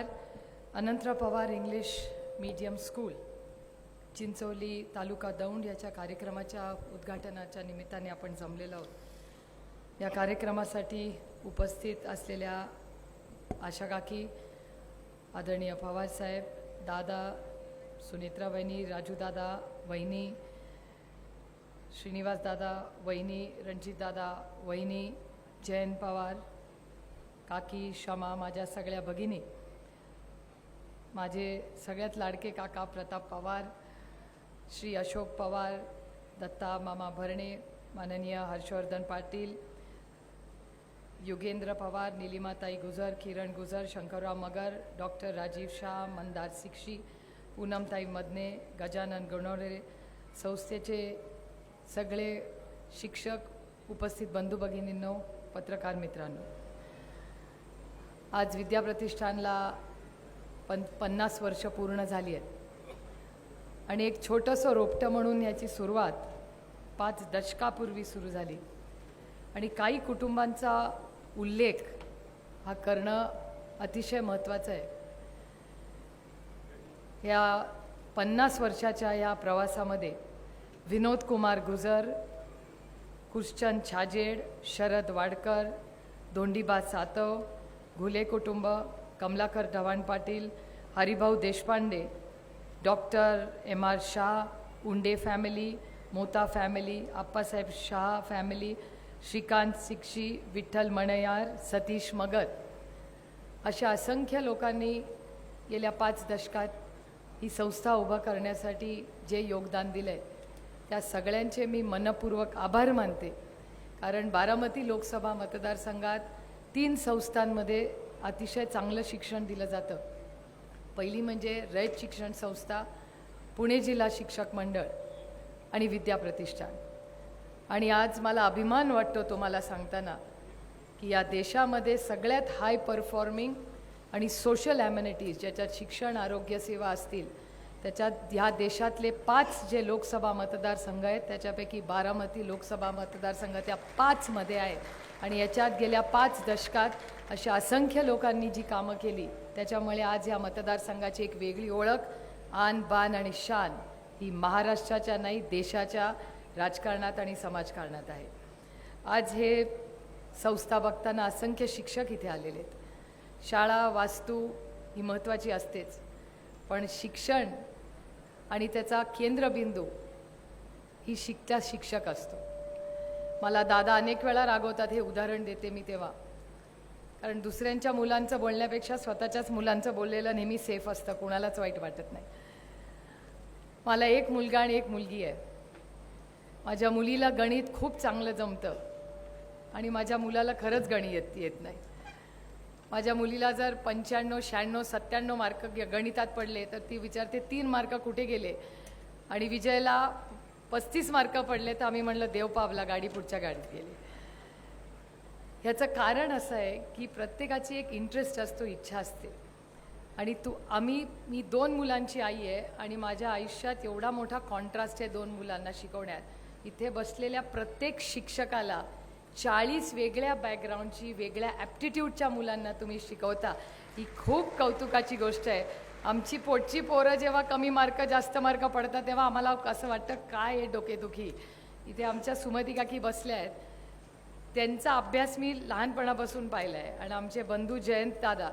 Pawar, Anantrao Pawar English medium school, Chincholi, taluka Daund याच्या कार्यक्रमाच्या उद्घाटनाच्या निमित्ताने आपण जमलेलो आहोत। या कार्यक्रमासाठी उपस्थित असलेल्या आशा काकी, आदरणीय पवार साहेब, दादा, सुनेत्रा वहिनी, राजू दादा, वहिनी, श्रीनिवास दादा, वहिनी, रणजित दादा, वहिनी, जयंत पवार, काकी, शमा, माझ्या सगळ्या भगिनी, माझे सगळ्यात लाडके काका प्रताप पवार, श्री अशोक पवार, दत्ता मामा भरणे, माननीय हर्षवर्धन पाटील, युगेंद्र पवार, नीलिमाताई गुजर, किरण गुजर, शंकरराव मगर, डॉक्टर राजीव शाह, मंदार सिक्षी, पूनमताई मदने, गजानन गुणवरे, संस्थेचे सगळे शिक्षक, उपस्थित बंधू भगिनींनो, पत्रकार मित्रांनो, आज विद्याप्रतिष्ठानला 50 वर्ष पूर्ण झाली आहेत आणि एक छोटंसं रोपटं म्हणून याची सुरुवात 5 दशकापूर्वी सुरू झाली आणि काही कुटुंबांचा उल्लेख हा करणं अतिशय महत्त्वाचं आहे। या 50 वर्षाच्या या प्रवासामध्ये विनोद कुमार गुजर, कुशचंद छाजेड, शरद वाडकर, धोंडीबा सातव, घुले कुटुंब, कमलाकर ढवाण पाटील, हरिभाऊ देशपांडे, डॉक्टर MR शाह, उंडे फॅमिली, मोता फॅमिली, आप्पासाहेब शाह फॅमिली, श्रीकांत सिक्षी, विठ्ठल मणयार, सतीश मगर अशा असंख्य लोकांनी गेल्या 5 दशकात ही संस्था उभा करण्यासाठी जे योगदान दिलं आहे त्या सगळ्यांचे मी मनपूर्वक आभार मानते। कारण बारामती लोकसभा मतदारसंघात 3 संस्थांमध्ये अतिशय चांगलं शिक्षण दिलं जातं। पहिली म्हणजे रयत शिक्षण संस्था, पुणे जिल्हा शिक्षक मंडळ आणि विद्याप्रतिष्ठान। आणि आज मला अभिमान वाटतो तुम्हाला सांगताना की या देशामध्ये सगळ्यात हाय परफॉर्मिंग आणि सोशल ॲम्युनिटीज ज्याच्यात शिक्षण, आरोग्य सेवा असतील त्याच्यात ह्या देशातले 5 जे लोकसभा मतदारसंघ आहेत त्याच्यापैकी बारामती लोकसभा मतदारसंघ त्या 5 मध्ये आहे। आणि याच्यात गेल्या 5 दशकात अशा असंख्य लोकांनी जी कामं केली त्याच्यामुळे आज या मतदारसंघाची एक वेगळी ओळख, आन बान आणि शान ही महाराष्ट्राच्या नाही देशाच्या राजकारणात आणि समाजकारणात आहे। आज हे संस्था बघताना असंख्य शिक्षक इथे आलेले आहेत। शाळा, वास्तू ही महत्त्वाची असतेच, पण शिक्षण आणि त्याचा केंद्रबिंदू ही शिक्षक असतो। मला दादा अनेक वेळा रागवतात, हे उदाहरण देते मी तेव्हा, कारण दुसऱ्यांच्या मुलांचं बोलण्यापेक्षा स्वतःच्याच मुलांचं बोललेलं नेहमी सेफ असतं, कोणालाच वाईट वाटत नाही। मला एक मुलगा आणि एक मुलगी आहे। माझ्या मुलीला गणित खूप चांगलं जमतं आणि माझ्या मुलाला खरंच गणित येत नाही। माझ्या मुलीला जर 95, 96, 97 मार्क गणितात पडले तर ती विचारते 3 मार्क कुठे गेले, आणि विजयला 35 मार्क पडले तर आम्ही म्हणलं देव पावला, गाडी पुढच्या गाडीत गेली। ह्याचं कारण असं आहे की प्रत्येकाची एक इंटरेस्ट असतो, इच्छा असते। आणि मी 2 मुलांची आई आहे आणि माझ्या आयुष्यात एवढा मोठा कॉन्ट्रास्ट आहे 2 मुलांना शिकवण्यात। इथे बसलेल्या प्रत्येक शिक्षकाला 40 वेगळ्या बॅकग्राऊंडची, वेगळ्या ॲप्टिट्यूडच्या मुलांना तुम्ही शिकवता, ही खूप कौतुकाची गोष्ट आहे। आमची पोटची पोरं जेव्हा कमी मार्क, जास्त मार्क पडतात तेव्हा आम्हाला असं वाटतं काय आहे डोकेदुखी। इथे आमच्या सुमती काकी बसल्या आहेत, त्यांचा अभ्यास मी लहानपणापासून पाहिला आहे। आणि आमचे बंधू जयंत दादा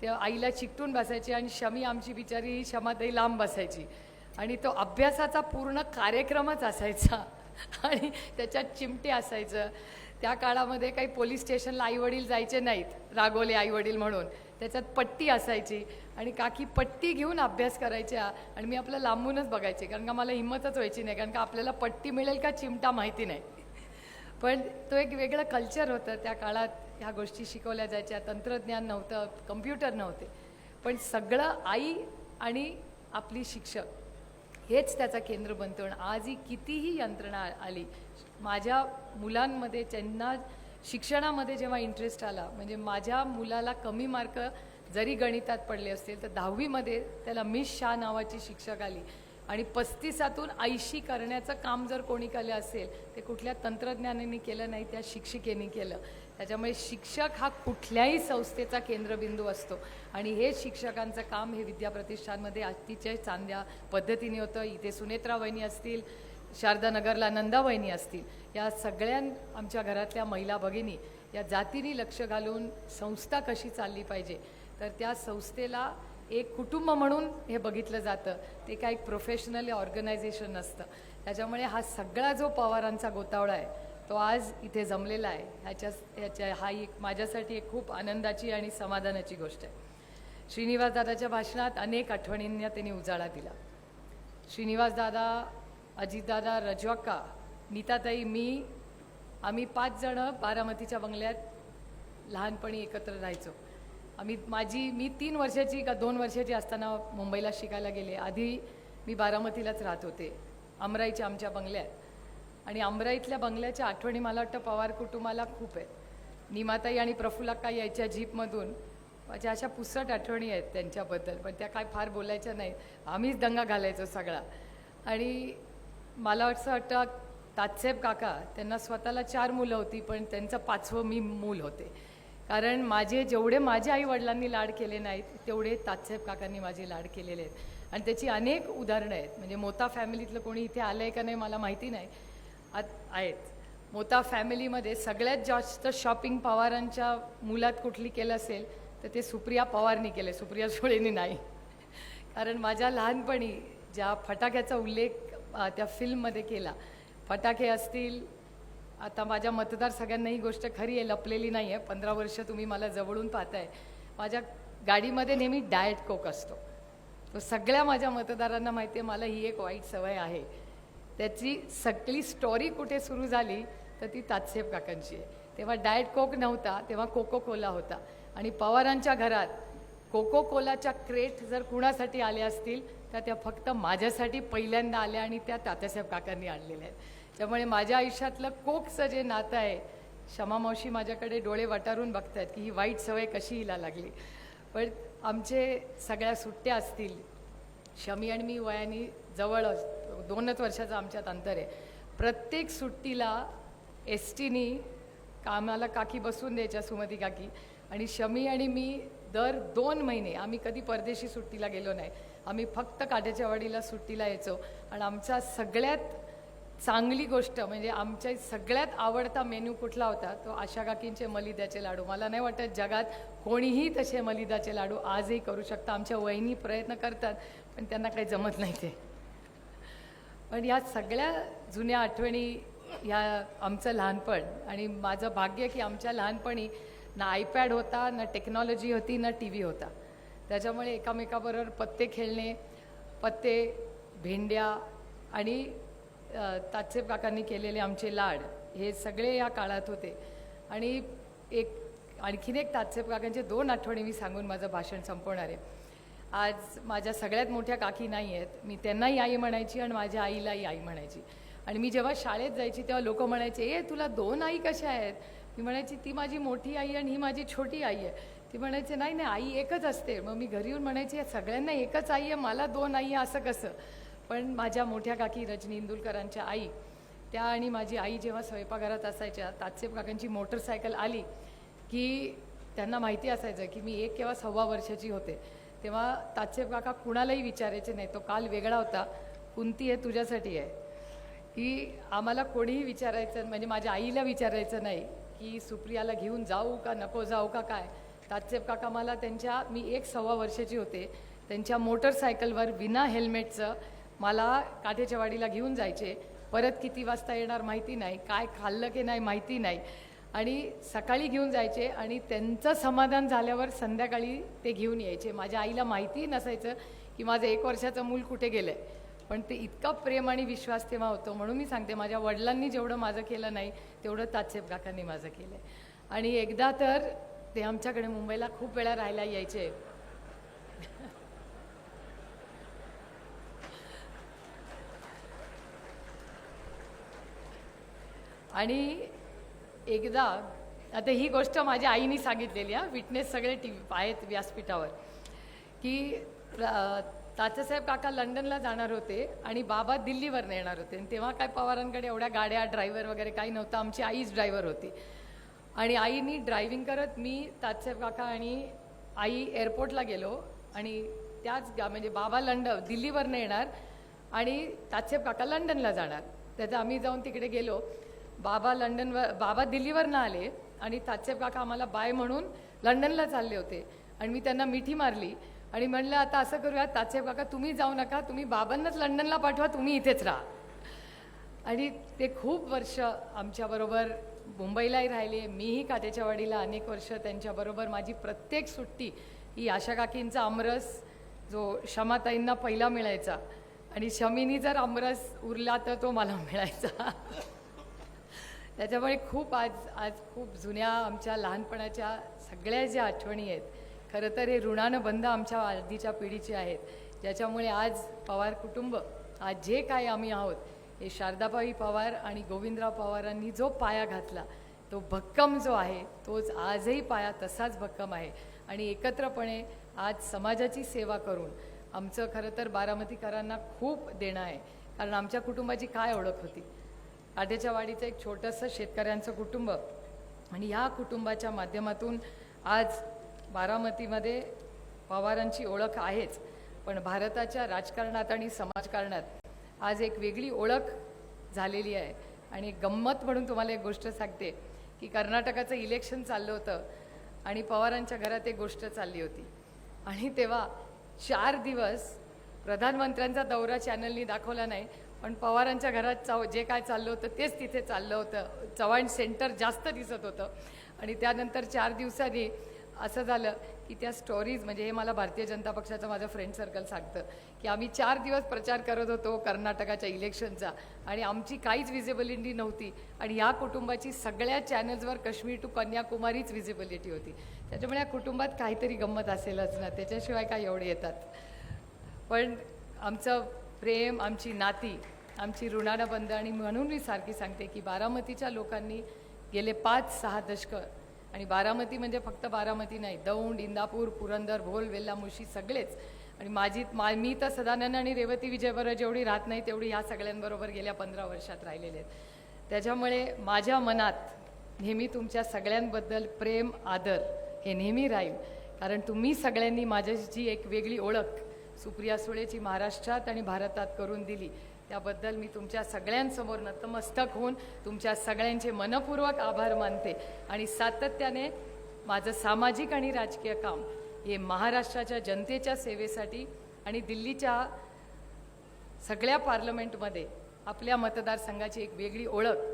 ते आईला चिकटून बसायचे आणि शमी आमची बिचारी ही क्षमाताई लांब बसायची आणि तो अभ्यासाचा पूर्ण कार्यक्रमच असायचा आणि त्याच्यात चिमटे असायचं। त्या काळामध्ये काही पोलीस स्टेशनला आईवडील जायचे नाहीत, रागवले आईवडील म्हणून, त्याच्यात पट्टी असायची आणि काकी पट्टी घेऊन अभ्यास करायच्या आणि मी आपलं लांबूनच बघायचे, कारण का मला हिंमतच व्हायची नाही, कारण का आपल्याला पट्टी मिळेल का चिमटा माहिती नाही। पण तो एक वेगळं कल्चर होतं त्या काळात, ह्या गोष्टी शिकवल्या जायच्या। तंत्रज्ञान नव्हतं, कम्प्युटर नव्हते, पण सगळं आई आणि आपली शिक्षक हेच त्याचा केंद्र बनतो। आणि आजही कितीही यंत्रणा आली, माझ्या मुलांमध्ये त्यांना शिक्षणामध्ये जेव्हा इंटरेस्ट आला, म्हणजे माझ्या मुलाला कमी मार्क जरी गणितात पडले असतील तर 10वी मध्ये त्याला मिस शाह नावाची शिक्षक आली आणि 35तून 80 करण्याचं काम जर कोणी केलं असेल ते कुठल्या तंत्रज्ञानाने केलं नाही, त्या शिक्षिकेने केलं। त्याच्यामुळे शिक्षक हा कुठल्याही संस्थेचा केंद्रबिंदू असतो आणि हे शिक्षकांचं काम हे विद्याप्रतिष्ठानमध्ये अतिशय चांगल्या पद्धतीने होतं. इथे सुनेत्रा वहिनी असतील, शारदानगरला नंदा वहिनी असतील, या सगळ्या आमच्या घरातल्या महिला भगिनी या जातीने लक्ष घालून संस्था कशी चालली पाहिजे, तर त्या संस्थेला एक कुटुंब म्हणून हे बघितलं जातं. ते काय एक प्रोफेशनल ऑर्गनायझेशन नसतं. त्याच्यामुळे हा सगळा जो पवारांचा गोतावळा आहे तो आज इथे जमलेला आहे. हा एक माझ्यासाठी एक खूप आनंदाची आणि समाधानाची गोष्ट आहे. श्रीनिवास दादाच्या भाषणात अनेक आठवणींना त्यांनी उजाळा दिला. श्रीनिवास दादा, अजितदादा, रजवाक्का, नीताताई, आम्ही 5 जणं बारामतीच्या बंगल्यात लहानपणी एकत्र राहायचो. मी 3 वर्षाची का 2 वर्षाची असताना मुंबईला शिकायला गेले. आधी मी बारामतीलाच राहत होते, अमराईच्या आमच्या बंगल्यात. आणि अमराईतल्या बंगल्याच्या आठवणी मला वाटतं पवार कुटुंबाला खूप आहेत. निमाताई आणि प्रफुल्लक्का यायच्या जीपमधून माझ्या अशा पुसट आठवणी आहेत त्यांच्याबद्दल, पण त्या काय फार बोलायच्या नाही. आम्हीच दंगा घालायचो सगळा. आणि मला असं वाटतं तात्साहेब काका, त्यांना स्वतःला 4 मुलं होती, पण त्यांचं 5वं मी मूल होते. कारण जेवढे माझ्या आईवडिलांनी लाड केले नाहीत तेवढे तात्साहेब काकांनी माझे लाड केलेले आहेत. आणि त्याची अनेक उदाहरणं आहेत. म्हणजे मोता फॅमिलीतलं कोणी इथे आलं आहे का नाही मला माहिती नाही, आहेत. मोता फॅमिलीमध्ये सगळ्यात जास्त शॉपिंग पवारांच्या मुलात कुठली केलं असेल तर ते सुप्रिया पवारनी केले, सुप्रिया सुळेंनी नाही. कारण माझ्या लहानपणी ज्या फटाक्याचा उल्लेख त्या फिल्ममध्ये केला, फटाके असतील, आता माझ्या मतदार सगळ्यांना ही गोष्ट खरी आहे, लपलेली नाही आहे. 15 वर्ष तुम्ही मला जवळून पाहताय. माझ्या गाडीमध्ये नेहमी डाएट कोक असतो. तो सगळ्या माझ्या मतदारांना माहिती आहे. मला ही एक वाईट सवय आहे. त्याची सगळी स्टोरी कुठे सुरू झाली तर ती तात्साहेब काकांची आहे. तेव्हा डाएट कोक नव्हता, तेव्हा कोको कोला होता. आणि पवारांच्या घरात कोको कोलाच्या क्रेट जर कुणासाठी आल्या असतील तर त्या फक्त माझ्यासाठी पहिल्यांदा आल्या आणि त्या तात्यासाहेब काकांनी आणलेल्या आहेत. त्यामुळे माझ्या आयुष्यातलं कोकचं जे नातं आहे, क्षमा मावशी माझ्याकडे डोळे वटारून बघतायत की ही वाईट सवय कशी हिला लागली. पण आमचे सगळ्या सुट्ट्या असतील, शमी आणि मी वयाने जवळ 2च वर्षाचं आमच्यात अंतर आहे. प्रत्येक सुट्टीला एसटीनी कामाला काकी बसून द्यायच्या, सुमती काकी, आणि शमी आणि मी दर 2 महिने आम्ही कधी परदेशी सुट्टीला गेलो नाही. आम्ही फक्त काट्याच्या वाडीला सुट्टीला यायचो. आणि आमचा सगळ्यात चांगली गोष्ट म्हणजे आमच्या सगळ्यात आवडता मेन्यू कुठला होता, तो आशा काकींचे मलिद्याचे लाडू. मला नाही वाटत जगात कोणीही तसे मलिदाचे लाडू आजही करू शकता. आमच्या वहिनी प्रयत्न करतात पण त्यांना काही जमत नाही ते. पण या सगळ्या जुन्या आठवणी, ह्या आमचं लहानपण, आणि माझं भाग्य की आमच्या लहानपणी ना आयपॅड होता, ना टेक्नॉलॉजी होती, ना TV होता. त्याच्यामुळे एकामेकाबरोबर पत्ते खेळणे, पत्ते, भेंड्या आणि तात्साहेब काकांनी केलेले आमचे लाड, हे सगळे या काळात होते. आणि आणखीन एक तात्साहेब काकांचे 2 आठवणी मी सांगून माझं भाषण संपवणार आहे. आज माझ्या सगळ्यात मोठ्या काकी नाही आहेत. मी त्यांनाही आई म्हणायची आणि माझ्या आईलाही आई म्हणायची. आणि मी जेव्हा शाळेत जायची तेव्हा लोक म्हणायचे, तुला 2 आई कशा आहेत? मी म्हणायची, ती माझी मोठी आई आणि ही माझी छोटी आई आहे. ती म्हणायचे, नाही आई एकच असते. मग मी घरी येऊन म्हणायची, सगळ्यांना एकच आई आहे, मला 2 आई आहे असं कसं? पण माझ्या मोठ्या काकी रजनी इंदुलकरांच्या आई, त्या आणि माझी आई जेव्हा स्वयंपाकघरात असायच्या, तात्साहेब काकांची मोटरसायकल आली की त्यांना माहिती असायचं की मी 1 किंवा 1.25 वर्षाची होते. तेव्हा तात्साहेब काका कुणालाही विचारायचे नाही, तो काल वेगळा होता, कुंती आहे तुझ्यासाठी आहे, की आम्हाला कोणीही विचारायचं, म्हणजे माझ्या आईला विचारायचं नाही की सुप्रियाला घेऊन जाऊ का नको जाऊ का काय. तात्साहेब काका मला मी 1.25 वर्षाची होते, त्यांच्या मोटरसायकलवर विना हेल्मेटचं मला काठेच्या वाडीला घेऊन जायचे. परत किती वाजता येणार माहिती नाही, काय खाल्लं की नाही माहिती नाही, आणि सकाळी घेऊन जायचे आणि त्यांचं समाधान झाल्यावर संध्याकाळी ते घेऊन यायचे. माझ्या आईला माहितीही नसायचं की माझं 1 वर्षाचं मूल कुठे गेलं आहे, पण ते इतका प्रेम आणि विश्वास तेव्हा होतो. म्हणून मी सांगते, माझ्या वडिलांनी जेवढं माझं केलं नाही तेवढं तात्साहेब काकांनी माझं केलं आहे. आणि एकदा तर ते आमच्याकडे मुंबईला खूप वेळा राहायला यायचे. आणि एकदा, आता ही गोष्ट माझ्या आईने सांगितलेली आहे, विटनेस सगळे आहेत व्यासपीठावर, की तात्यासाहेब काका लंडनला जाणार होते आणि बाबा दिल्लीवरनं येणार होते. आणि तेव्हा काय पवारांकडे एवढ्या गाड्या, ड्रायव्हर वगैरे काही नव्हतं, आमची आईच ड्रायव्हर होती. आणि आईनी ड्रायव्हिंग करत मी तात्यासाहेब काका आणि आई एअरपोर्टला गेलो आणि त्याच म्हणजे बाबा दिल्लीवरनं येणार आणि तात्यासाहेब काका लंडनला जाणार. त्याचं आम्ही जाऊन तिकडे गेलो. बाबा दिल्लीवरनं आले आणि तात्यासाहेब काका आम्हाला बाय म्हणून लंडनला चालले होते आणि मी त्यांना मिठी मारली आणि म्हणलं आता असं करूया तात्यासाहेब काका तुम्ही जाऊ नका, तुम्ही बाबांनाच लंडनला पाठवा, तुम्ही इथेच राहा. आणि ते खूप वर्ष आमच्याबरोबर मुंबईलाही राहिले. मीही कात्याच्या वाडीला अनेक वर्ष त्यांच्याबरोबर. माझी प्रत्येक सुट्टी ही आशा काकींचा आमरस जो शमाताईंना पहिला मिळायचा आणि शमीनी जर आमरस उरला तर तो मला मिळायचा. त्याच्यामुळे खूप आज खूप जुन्या आमच्या लहानपणाच्या सगळ्या ज्या आठवणी आहेत, खरं तर हे ऋणानं बंध आमच्या आधीच्या पिढीचे आहेत, ज्याच्यामुळे आज पवार कुटुंब आज जे काय आम्ही आहोत हे शारदाबाई पवार आणि गोविंदराव पवारांनी जो पाया घातला तो भक्कम जो आहे तोच आजही पाया तसाच भक्कम आहे. आणि एकत्रपणे आज समाजाची सेवा करून आमचं खरं तर बारामतीकरांना खूप देणं आहे. कारण आमच्या कुटुंबाची काय ओळख होती, काट्याच्या वाडीचं एक छोटंसं शेतकऱ्यांचं कुटुंब आणि ह्या कुटुंबाच्या माध्यमातून आज बारामतीमध्ये पवारांची ओळख आहेच, पण भारताच्या राजकारणात आणि समाजकारणात आज एक वेगळी ओळख झालेली आहे. आणि गंमत म्हणून तुम्हाला एक गोष्ट सांगते की कर्नाटकाचं इलेक्शन चाललं होतं आणि पवारांच्या घरात एक गोष्ट चालली होती आणि तेव्हा 4 दिवस प्रधानमंत्र्यांचा दौरा चॅनलनी दाखवला नाही, पण पवारांच्या घरात जे काय चाललं होतं तेच तिथे चाललं होतं. चव्हाण सेंटर जास्त दिसत होतं. आणि त्यानंतर 4 दिवसांनी असं झालं की त्या स्टोरीज म्हणजे हे मला भारतीय जनता पक्षाचं माझं फ्रेंड सर्कल सांगतं की आम्ही 4 दिवस प्रचार करत होतो कर्नाटकाच्या इलेक्शनचा आणि आमची काहीच विजिबिलिटी नव्हती आणि ह्या कुटुंबाची सगळ्या चॅनल्सवर काश्मीर टू कन्याकुमारीच विजिबिलिटी होती. त्याच्यामुळे या कुटुंबात काहीतरी गंमत असेलच ना, त्याच्याशिवाय काय एवढे येतात. पण आमचं प्रेम, आमची नाती, आमची ऋणानं बंध. आणि म्हणून मी सारखी सांगते की बारामतीच्या लोकांनी गेले 5-6 दशकं, आणि बारामती म्हणजे फक्त बारामती नाही, दौंड, इंदापूर, पुरंदर, भोल, वेल्ला, मुशी सगळेच. आणि मी तर सदानंद आणि रेवती विजयबरोबर जेवढी राहत नाही तेवढी ह्या सगळ्यांबरोबर गेल्या 15 वर्षात राहिलेले आहेत. त्याच्यामुळे माझ्या मनात नेहमी तुमच्या सगळ्यांबद्दल प्रेम, आदर हे नेहमी राहील. कारण तुम्ही सगळ्यांनी माझ्याची एक वेगळी ओळख सुप्रिया सुळेची महाराष्ट्रात आणि भारतात करून दिली, त्याबद्दल मी तुमच्या सगळ्यांसमोर नतमस्तक होऊन तुमच्या सगळ्यांचे मनपूर्वक आभार मानते. आणि सातत्याने माझं सामाजिक आणि राजकीय काम हे महाराष्ट्राच्या जनतेच्या सेवेसाठी आणि दिल्लीच्या सगळ्या पार्लमेंटमध्ये आपल्या मतदारसंघाची एक वेगळी ओळख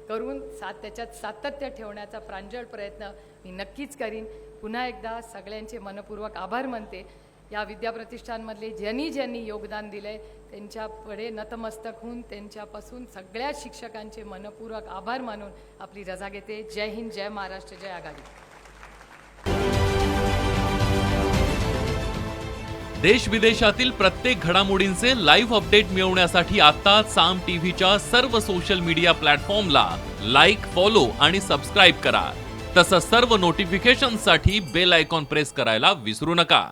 करून त्याच्यात सातत्य ठेवण्याचा प्रांजळ प्रयत्न मी नक्कीच करीन. पुन्हा एकदा सगळ्यांचे मनपूर्वक आभार मानते. या विद्याप्रतिष्ठानमधले ज्यांनी योगदान दिले त्यांच्यापुढे नतमस्तक होऊन त्यांच्यापासून सगळ्या शिक्षकांचे मनपूर्वक आभार मानून आपली रजा घेते. जय हिंद, जय महाराष्ट्र, जय आघाडी. देश विदेशातील प्रत्येक घडामोडींचे लाईव्ह अपडेट मिळवण्यासाठी आता साम टीव्हीच्या सर्व सोशल मीडिया प्लॅटफॉर्मला लाईक, फॉलो आणि सबस्क्राईब करा. तसंच सर्व नोटिफिकेशनसाठी बेल आयकॉन प्रेस करायला विसरू नका.